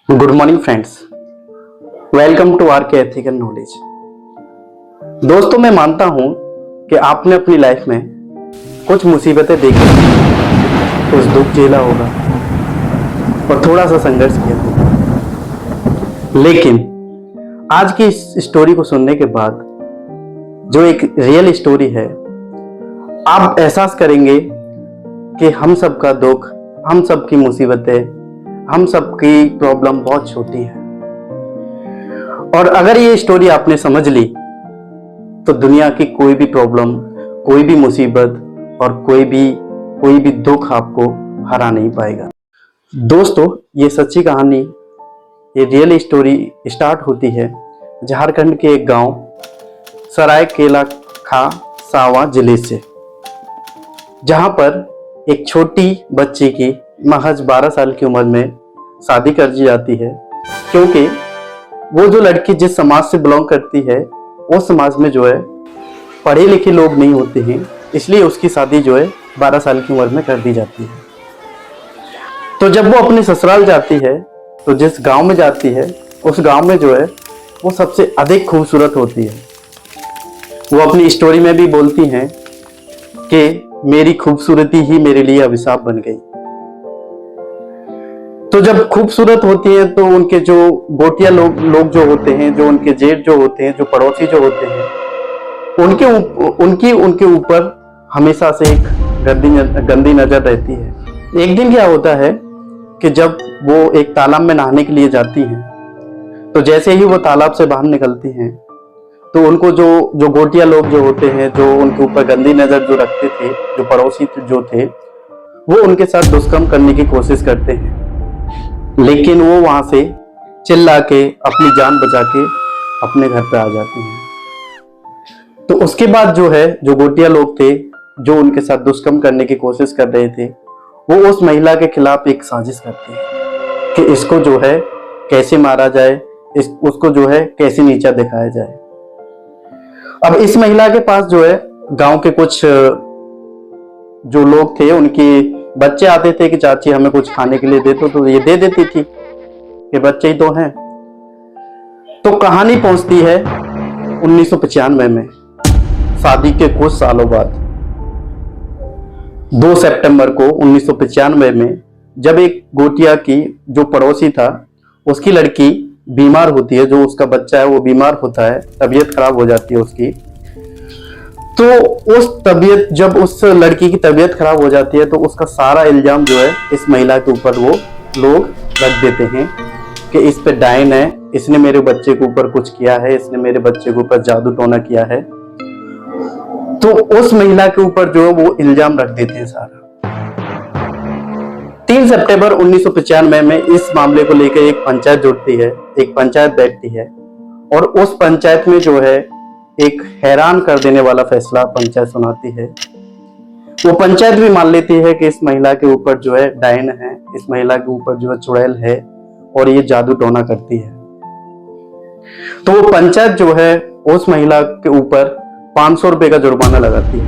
Good morning friends, welcome to R K ethical knowledge. दोस्तों, मैं मानता हूं कि आपने अपनी लाइफ में कुछ मुसीबतें देखी, कुछ दुख झेला होगा और थोड़ा सा संघर्ष किया होगा। लेकिन आज की इस स्टोरी को सुनने के बाद, जो एक रियल स्टोरी है, आप एहसास करेंगे कि हम सबका दुख, हम सबकी मुसीबतें, हम सबकी प्रॉब्लम बहुत छोटी है। और अगर ये स्टोरी आपने समझ ली तो दुनिया की कोई भी प्रॉब्लम, कोई भी मुसीबत और कोई भी दुख आपको हरा नहीं पाएगा। दोस्तों, ये सच्ची कहानी, ये रियल स्टोरी स्टार्ट होती है झारखंड के एक गांव सरायकेला खासावा जिले से, जहां पर एक छोटी बच्ची की महज 12 साल की उम्र में शादी कर दी जाती है, क्योंकि वो जो लड़की जिस समाज से बिलोंग करती है, उस समाज में जो है पढ़े लिखे लोग नहीं होते हैं, इसलिए उसकी शादी जो है 12 साल की उम्र में कर दी जाती है। तो जब वो अपने ससुराल जाती है तो जिस गांव में जाती है, उस गांव में जो है वो सबसे अधिक खूबसूरत होती है। वो अपनी स्टोरी में भी बोलती हैं कि मेरी खूबसूरती ही मेरे लिए अभिशाप बन गई। तो जब खूबसूरत होती है तो उनके जो गोटिया लोग जो होते हैं, जो उनके जेठ जो होते हैं, जो पड़ोसी जो होते हैं, उनके ऊपर हमेशा से एक गंदी नजर रहती है। एक दिन क्या होता है कि जब वो एक तालाब में नहाने के लिए जाती हैं, तो जैसे ही वो तालाब से बाहर निकलती हैं तो उनको जो गोटिया लोग जो होते हैं, जो उनके ऊपर गंदी नजर जो रखते थे, जो पड़ोसी जो थे, वो उनके साथ दुष्कर्म करने की कोशिश करते हैं। लेकिन वो वहां से चिल्ला के अपनी जान बचा के अपने घर पे आ जाती हैं। तो उसके बाद जो है, जो गोटिया लोग थे, जो उनके साथ दुष्कर्म करने की कोशिश कर रहे थे, वो उस महिला के खिलाफ एक साजिश करते हैं कि इसको जो है कैसे मारा जाए, उसको जो है कैसे नीचा दिखाया जाए। अब इस महिला के पास जो है गांव के कुछ जो लोग थे, उनके बच्चे आते थे कि चाची हमें कुछ खाने के लिए दे दो, तो ये दे देती थी कि बच्चे ही तो हैं। तो कहानी पहुंचती है 1995 में, शादी के कुछ सालों बाद। 2 सितंबर को 1995 में, जब एक गोटिया की जो पड़ोसी था, उसकी लड़की बीमार होती है, जो उसका बच्चा है वो बीमार होता है, तबीयत खराब हो जाती है उसकी। तो जब उस लड़की की तबीयत खराब हो जाती है तो उसका सारा इल्जाम जो है इस महिला के ऊपर वो लोग रख देते हैं कि इस पे डायन है, इसने मेरे बच्चे के ऊपर कुछ किया है, इसने मेरे बच्चे के ऊपर जादू टोना किया है। तो उस महिला के ऊपर जो है वो इल्जाम रख देते हैं सारा। 3 सितंबर 1995 में इस मामले को लेकर एक पंचायत जुड़ती है, एक पंचायत बैठती है, और उस पंचायत में जो है एक हैरान कर देने वाला फैसला पंचायत सुनाती है। वो पंचायत भी मान लेती है कि इस महिला के ऊपर जो है डायन है, इस महिला के ऊपर जो है चुड़ैल है और ये जादू टोना करती है। तो वो पंचायत जो है उस महिला के ऊपर 500 रुपए का जुर्माना लगाती है।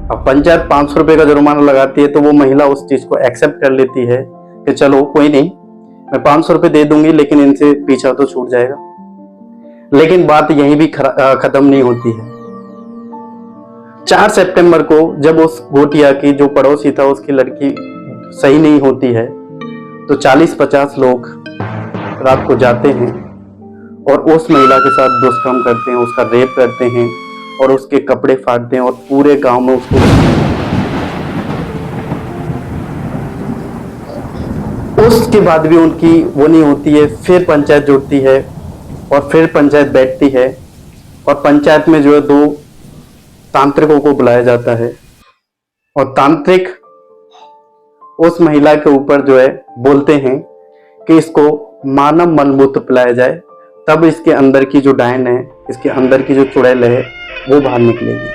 अब पंचायत 500 रुपए का जुर्माना लगाती है तो वो महिला उस चीज को एक्सेप्ट कर लेती है कि चलो कोई नहीं, मैं 500 रुपए दे दूंगी, लेकिन इनसे पीछा तो छूट जाएगा। लेकिन बात यहीं भी खत्म नहीं होती है। 4 सितंबर को जब उस गोटिया की जो पड़ोसी था, उसकी लड़की सही नहीं होती है, तो 40-50 लोग रात को जाते हैं और उस महिला के साथ दुष्कर्म करते हैं, उसका रेप करते हैं और उसके कपड़े फाड़ते हैं और पूरे गांव में उसको। उसके बाद भी उनकी वो नहीं होती है। फिर पंचायत जुड़ती है और फिर पंचायत बैठती है और पंचायत में जो है 2 तांत्रिकों को बुलाया जाता है और तांत्रिक उस महिला के ऊपर जो है बोलते हैं कि इसको मानव मलमूत्र पिलाया जाए, तब इसके अंदर की जो डायन है, इसके अंदर की जो चुड़ैल है, वो बाहर निकलेगी।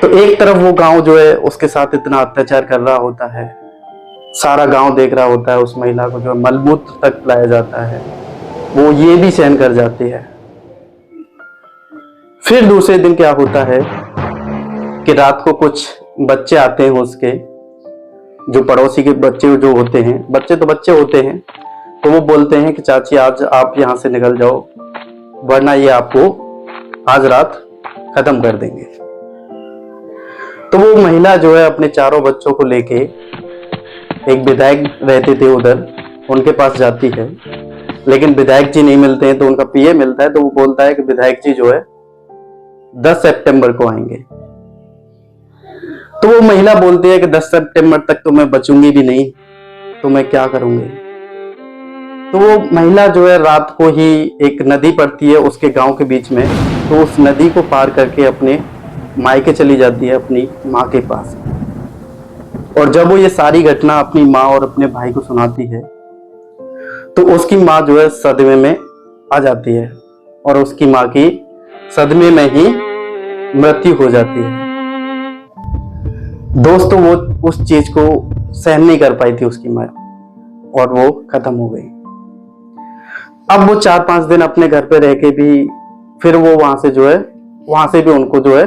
तो एक तरफ वो गांव जो है उसके साथ इतना अत्याचार कर रहा होता है, सारा गांव देख रहा होता है, उस महिला को जो मलमूत्र तक पिलाया जाता है, वो ये भी सहन कर जाती है। फिर दूसरे दिन क्या होता है कि रात को कुछ बच्चे आते हैं उसके, जो पड़ोसी के बच्चे जो होते हैं, बच्चे तो बच्चे होते हैं, तो वो बोलते हैं कि चाची आज आप यहाँ से निकल जाओ, वरना ये आपको आज रात खत्म कर देंगे। तो वो महिला जो है अपने चारों बच्चों को लेके, एक विधायक रहते थे उधर, उनके पास जाती है, लेकिन विधायक जी नहीं मिलते हैं, तो उनका पीए मिलता है। तो वो बोलता है कि विधायक जी जो है 10 सितंबर को आएंगे। तो वो महिला बोलती है कि 10 सितंबर तक तो मैं बचूंगी भी नहीं, तो मैं क्या करूंगी। तो वो महिला जो है रात को ही, एक नदी पड़ती है उसके गांव के बीच में, तो उस नदी को पार करके अपने मायके चली जाती है, अपनी माँ के पास। और जब वो ये सारी घटना अपनी माँ और अपने भाई को सुनाती है, तो उसकी माँ जो है सदमे में आ जाती है और उसकी माँ की सदमे में ही मृत्यु हो जाती है। दोस्तों वो उस चीज को सहन नहीं कर पाई थी उसकी माँ, और वो खत्म हो गई। अब वो 4-5 दिन अपने घर पे रह के भी, फिर वो वहां से जो है, वहां से भी उनको जो है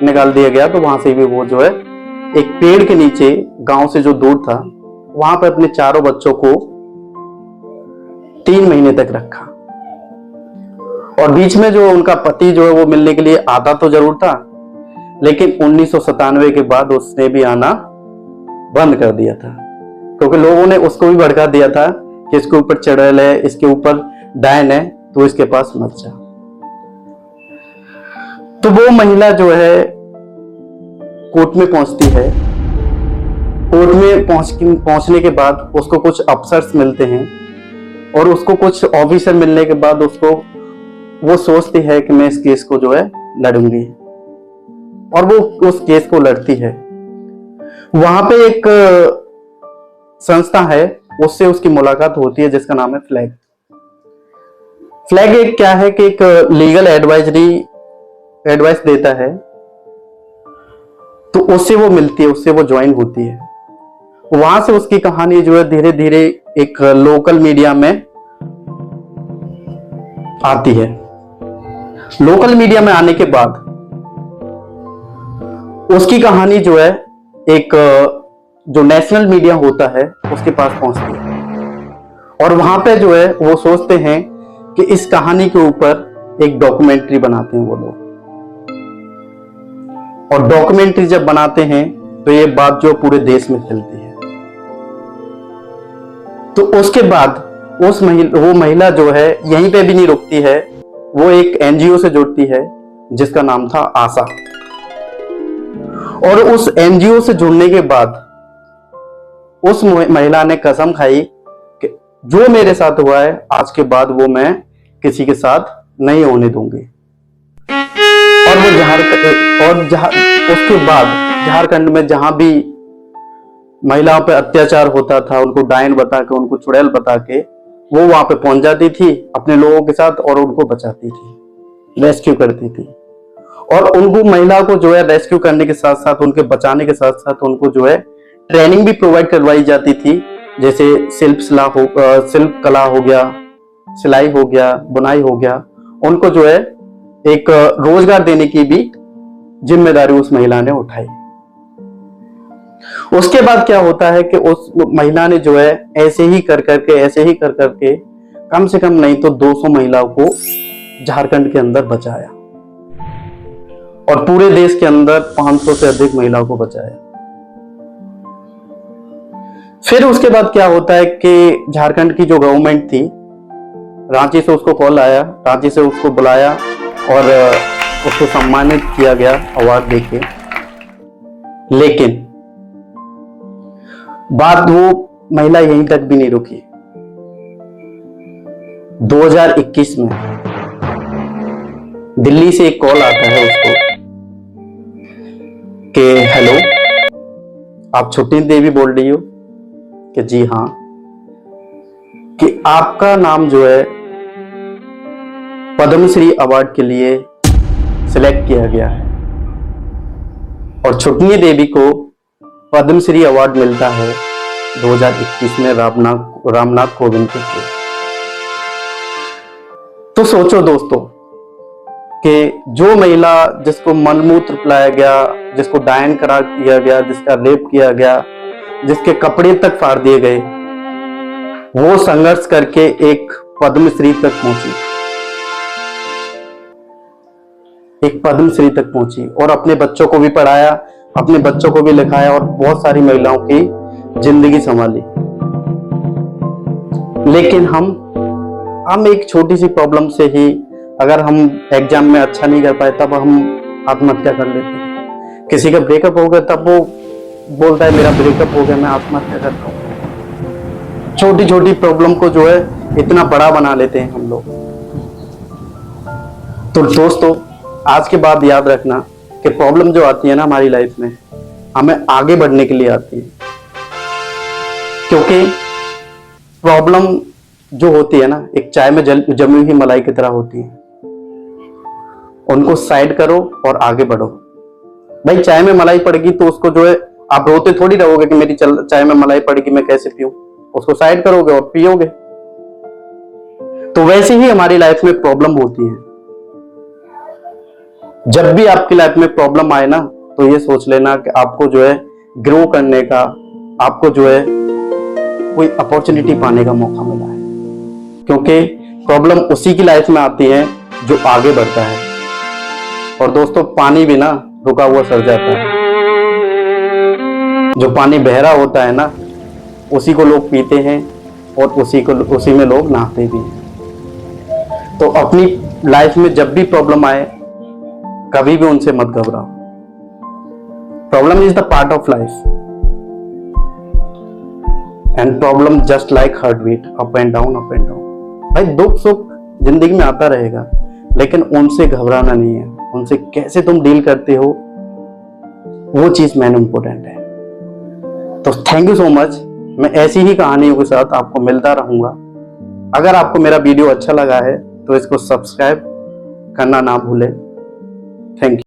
निकाल दिया गया। तो वहां से भी वो जो है एक पेड़ के नीचे, गांव से जो दूर था, वहां पर अपने चारों बच्चों को 3 महीने तक रखा। और बीच में जो उनका पति जो है वो मिलने के लिए आता तो जरूर था, लेकिन 1997 के बाद उसने भी आना बंद कर दिया था, क्योंकि लोगों ने उसको भी भड़का दिया था कि इसके ऊपर चढ़ेल है, इसके ऊपर डायन है, तो इसके पास मत जा। तो वो महिला जो है कोर्ट में पहुंचती है। कोर्ट में पहुंचने के बाद उसको कुछ अफसर्स मिलते हैं, और उसको कुछ ऑफिसर मिलने के बाद उसको वो सोचती है कि मैं इस केस को जो है लड़ूंगी, और वो उस केस को लड़ती है। वहां पे एक संस्था है, उससे उसकी मुलाकात होती है, जिसका नाम है फ्लैग। फ्लैग एक क्या है कि एक लीगल एडवाइस देता है। तो उससे वो मिलती है, उससे वो ज्वाइन होती है। वहां से उसकी कहानी जो है धीरे धीरे एक लोकल मीडिया में आती है। लोकल मीडिया में आने के बाद उसकी कहानी जो है एक जो नेशनल मीडिया होता है उसके पास पहुंचती है, और वहां पे जो है वो सोचते हैं कि इस कहानी के ऊपर एक डॉक्यूमेंट्री बनाते हैं वो लोग। और डॉक्यूमेंट्री जब बनाते हैं तो ये बात जो पूरे देश में फैलती है। तो उसके बाद वो महिला जो है यहीं पे भी नहीं रुकती है, वो एक एनजीओ से जुड़ती है जिसका नाम था आशा। और उस एनजीओ से जुड़ने के बाद उस महिला ने कसम खाई कि जो मेरे साथ हुआ है आज के बाद वो मैं किसी के साथ नहीं होने दूंगी। और वो उसके बाद झारखंड में जहां भी महिलाओं पे अत्याचार होता था, उनको डायन बता के, उनको चुड़ैल बता के, वो वहां पे पहुंच जाती थी अपने लोगों के साथ और उनको बचाती थी, रेस्क्यू करती थी। और उनको महिला को जो है रेस्क्यू करने के साथ साथ, उनके बचाने के साथ साथ उनको जो है ट्रेनिंग भी प्रोवाइड करवाई जाती थी, जैसे शिल्प कला हो गया, सिलाई हो गया, बुनाई हो गया। उनको जो है एक रोजगार देने की भी जिम्मेदारी उस महिला ने उठाई। उसके बाद क्या होता है कि उस महिला ने जो है ऐसे ही कर करके कम से कम नहीं तो 200 महिलाओं को झारखंड के अंदर बचाया, और पूरे देश के अंदर 500 से अधिक महिलाओं को बचाया। फिर उसके बाद क्या होता है कि झारखंड की जो गवर्नमेंट थी, रांची से उसको कॉल आया, रांची से उसको बुलाया और उसको सम्मानित किया गया अवार्ड देके। लेकिन बात वो महिला यहीं तक भी नहीं रुकी। 2021 में दिल्ली से एक कॉल आता है उसको कि हेलो, आप छुट्टी देवी बोल रही हो? कि जी हाँ, कि आपका नाम जो है पद्मश्री अवार्ड के लिए सिलेक्ट किया गया है, और छुटनी देवी को पद्मश्री अवार्ड मिलता है 2021 में रामनाथ कोविंद के थ्रू। तो सोचो दोस्तों कि जो महिला जिसको मलमूत्र पिलाया गया, जिसको डायन करार किया गया, जिसका रेप किया गया, जिसके कपड़े तक फाड़ दिए गए, वो संघर्ष करके एक पद्मश्री तक पहुंची, एक पद्मश्री तक पहुंची और अपने बच्चों को भी पढ़ाया, अपने बच्चों को भी लिखाया और बहुत सारी महिलाओं की जिंदगी संभाली। लेकिन हम एक छोटी सी प्रॉब्लम से ही, अगर हम एग्जाम में अच्छा नहीं कर पाए तब हम आत्महत्या कर लेते हैं। किसी का ब्रेकअप हो गया तब वो बोलता है मेरा ब्रेकअप हो गया, मैं आत्महत्या करता हूँ। छोटी छोटी प्रॉब्लम को जो है इतना बड़ा बना लेते हैं हम लोग। तो दोस्तों, आज के बाद याद रखना कि प्रॉब्लम जो आती है ना हमारी लाइफ में, हमें आगे बढ़ने के लिए आती है। क्योंकि प्रॉब्लम जो होती है ना, एक चाय में जमी हुई मलाई की तरह होती है। उनको साइड करो और आगे बढ़ो। भाई चाय में मलाई पड़ेगी तो उसको जो है आप रोते थोड़ी रहोगे कि मेरी चाय में मलाई पड़ेगी, मैं कैसे पीऊं। उसको साइड करोगे और पियोगे। तो वैसे ही हमारी लाइफ में प्रॉब्लम होती है। जब भी आपकी लाइफ में प्रॉब्लम आए ना, तो ये सोच लेना कि आपको जो है ग्रो करने का, आपको जो है कोई अपॉर्चुनिटी पाने का मौका मिला है। क्योंकि प्रॉब्लम उसी की लाइफ में आती है जो आगे बढ़ता है। और दोस्तों, पानी भी ना रुका हुआ सड़ जाता है। जो पानी बहरा होता है ना, उसी को लोग पीते हैं और उसी में लोग नहाते भी हैं। तो अपनी लाइफ में जब भी प्रॉब्लम आए, कभी भी उनसे मत घबराओ। Problem is the part of life and problem just like heart beat, up and down, up and down. भाई दुख सुख जिंदगी में आता रहेगा, लेकिन उनसे घबराना नहीं है। उनसे कैसे तुम डील करते हो, वो चीज मेन इंपॉर्टेंट है। तो थैंक यू सो मच। मैं ऐसी ही कहानियों के साथ आपको मिलता रहूंगा। अगर आपको मेरा वीडियो अच्छा लगा है तो इसको सब्सक्राइब करना ना भूलें। Thank you.